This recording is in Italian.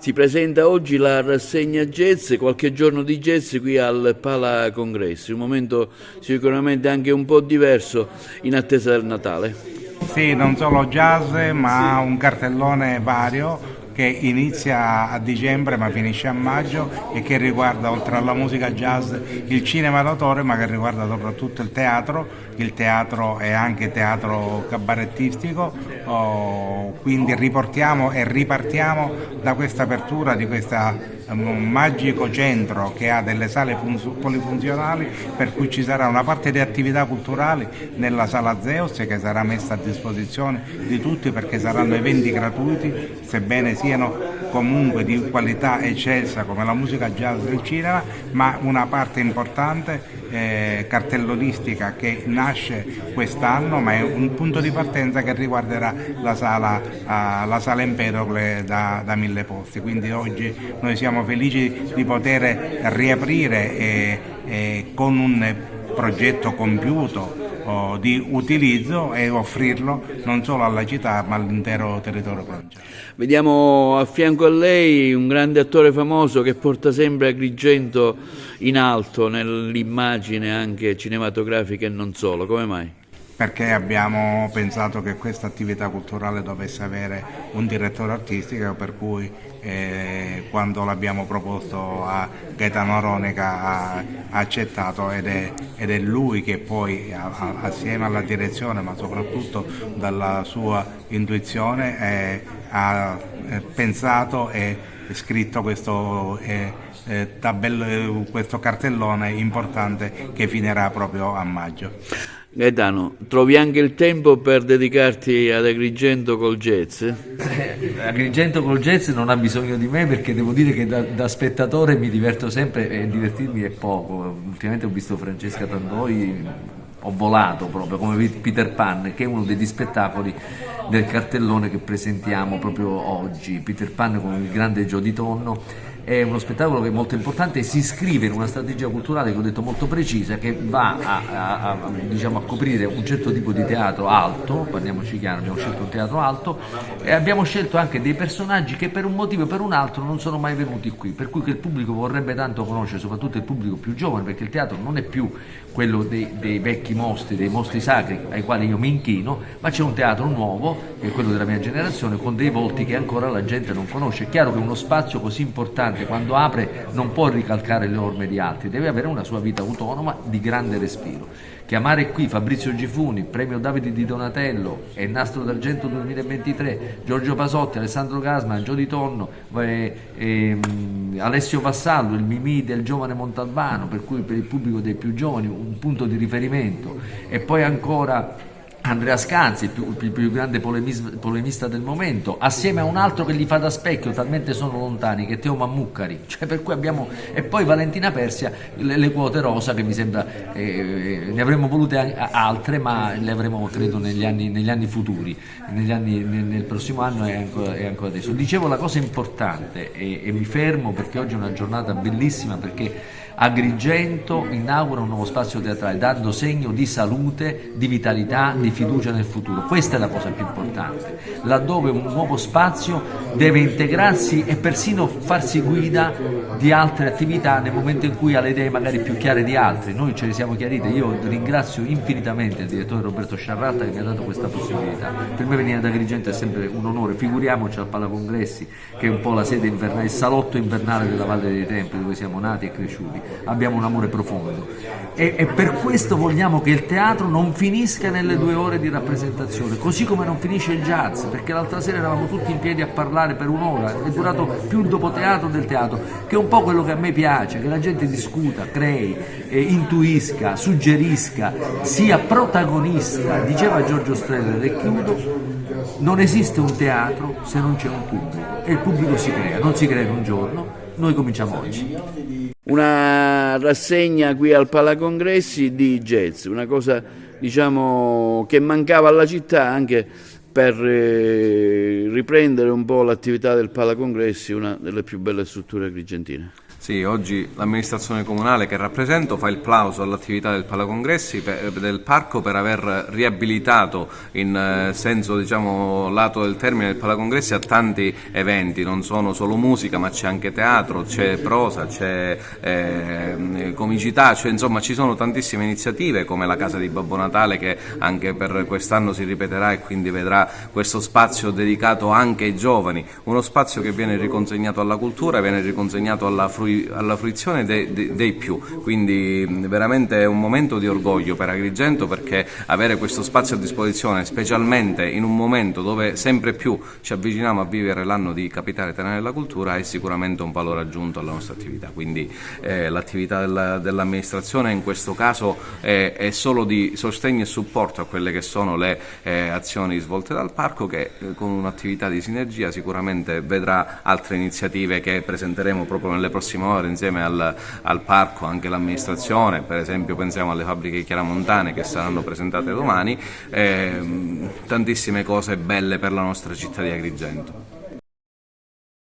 Si presenta oggi la rassegna jazz, qualche giorno di jazz qui al Pala Congressi, un momento sicuramente anche un po' diverso in attesa del Natale. Sì, non solo jazz, ma un cartellone vario che inizia a dicembre ma finisce a maggio e che riguarda, oltre alla musica jazz, il cinema d'autore, ma che riguarda soprattutto il teatro è anche teatro cabarettistico, quindi riportiamo e ripartiamo da questa apertura di questo magico centro che ha delle sale polifunzionali, per cui ci sarà una parte di attività culturali nella sala Zeus che sarà messa a disposizione di tutti, perché saranno eventi gratuiti, sebbene siano comunque di qualità eccelsa come la musica jazz del cinema, ma una parte importante cartellonistica che nasce quest'anno, ma è un punto di partenza che riguarderà la sala Empedocle da 1000 posti. Quindi oggi noi siamo felici di poter riaprire con un progetto compiuto di utilizzo e offrirlo non solo alla città ma all'intero territorio provinciale. Vediamo a fianco a lei un grande attore famoso che porta sempre Agrigento in alto nell'immagine anche cinematografica e non solo. Come mai? Perché abbiamo pensato che questa attività culturale dovesse avere un direttore artistico, per cui quando l'abbiamo proposto a Gaetano Aronica ha accettato, ed è lui che poi assieme alla direzione, ma soprattutto dalla sua intuizione, ha pensato e scritto questo cartellone importante che finirà proprio a maggio. Gaetano, trovi anche il tempo per dedicarti ad Agrigento col jazz? Agrigento col jazz non ha bisogno di me, perché devo dire che da spettatore mi diverto sempre e divertirmi è poco. Ultimamente ho visto Francesca Tandoi, ho volato proprio come Peter Pan, che è uno degli spettacoli del cartellone che presentiamo proprio oggi. Peter Pan con il grande Giodio Tonno. È uno spettacolo che è molto importante e si iscrive in una strategia culturale che ho detto molto precisa, che va a coprire un certo tipo di teatro alto. Parliamoci chiaro, abbiamo scelto un teatro alto e abbiamo scelto anche dei personaggi che per un motivo o per un altro non sono mai venuti qui, per cui che il pubblico vorrebbe tanto conoscere, soprattutto il pubblico più giovane, perché il teatro non è più quello dei vecchi mostri, dei mostri sacri ai quali io mi inchino, ma c'è un teatro nuovo, che è quello della mia generazione, con dei volti che ancora la gente non conosce. È chiaro che uno spazio così importante, quando apre, non può ricalcare le orme di altri, deve avere una sua vita autonoma di grande respiro. Chiamare qui Fabrizio Gifuni, premio Davide di Donatello e Nastro d'Argento 2023, Giorgio Pasotti, Alessandro Gasman, Giodio Tonno, Alessio Vassallo, il Mimì del giovane Montalbano, per cui per il pubblico dei più giovani un punto di riferimento, e poi ancora Andrea Scanzi, il più grande polemista del momento, assieme a un altro che gli fa da specchio, talmente sono lontani, che è Teo Mammucari, per cui abbiamo, e poi Valentina Persia, le quote rosa, che mi sembra ne avremmo volute altre, ma le avremo credo negli anni futuri, nel prossimo anno e ancora adesso. Dicevo, la cosa importante, e mi fermo perché oggi è una giornata bellissima, perché Agrigento inaugura un nuovo spazio teatrale, dando segno di salute, di vitalità, di fiducia nel futuro. Questa è la cosa più importante, laddove un nuovo spazio deve integrarsi e persino farsi guida di altre attività nel momento in cui ha le idee magari più chiare di altri. Noi ce le siamo chiarite. Io ringrazio infinitamente il direttore Roberto Sciarratta, che mi ha dato questa possibilità. Per me venire ad Agrigento è sempre un onore, figuriamoci al Pala Congressi, che è un po' la sede invernale, il salotto invernale della Valle dei Templi, dove siamo nati e cresciuti. Abbiamo un amore profondo e per questo vogliamo che il teatro non finisca nelle 2 ore di rappresentazione, così come non finisce il jazz, perché l'altra sera eravamo tutti in piedi a parlare per un'ora, è durato più il dopoteatro del teatro, che è un po' quello che a me piace, che la gente discuta, crei, intuisca, suggerisca, sia protagonista. Diceva Giorgio Streller, e chiudo: non esiste un teatro se non c'è un pubblico, e il pubblico si crea, non si crea in un giorno. Noi cominciamo oggi. Una rassegna qui al Pala Congressi di jazz, una cosa diciamo che mancava alla città anche per riprendere un po' l'attività del Pala Congressi, una delle più belle strutture agrigentine. Sì, oggi l'amministrazione comunale che rappresento fa il plauso all'attività del Palacongressi del parco per aver riabilitato in senso diciamo lato del termine del Palacongressi a tanti eventi, non sono solo musica ma c'è anche teatro, c'è prosa, c'è comicità, cioè, insomma ci sono tantissime iniziative come la Casa di Babbo Natale che anche per quest'anno si ripeterà e quindi vedrà questo spazio dedicato anche ai giovani, uno spazio che viene riconsegnato alla cultura, viene riconsegnato alla fruizione dei più, quindi veramente è un momento di orgoglio per Agrigento perché avere questo spazio a disposizione, specialmente in un momento dove sempre più ci avviciniamo a vivere l'anno di Capitale Italiana della Cultura, è sicuramente un valore aggiunto alla nostra attività, quindi l'attività dell'amministrazione in questo caso è solo di sostegno e supporto a quelle che sono le azioni svolte dal parco che con un'attività di sinergia sicuramente vedrà altre iniziative che presenteremo proprio nelle prossime ore insieme al parco, anche l'amministrazione, per esempio pensiamo alle fabbriche chiaramontane che saranno presentate domani, tantissime cose belle per la nostra città di Agrigento.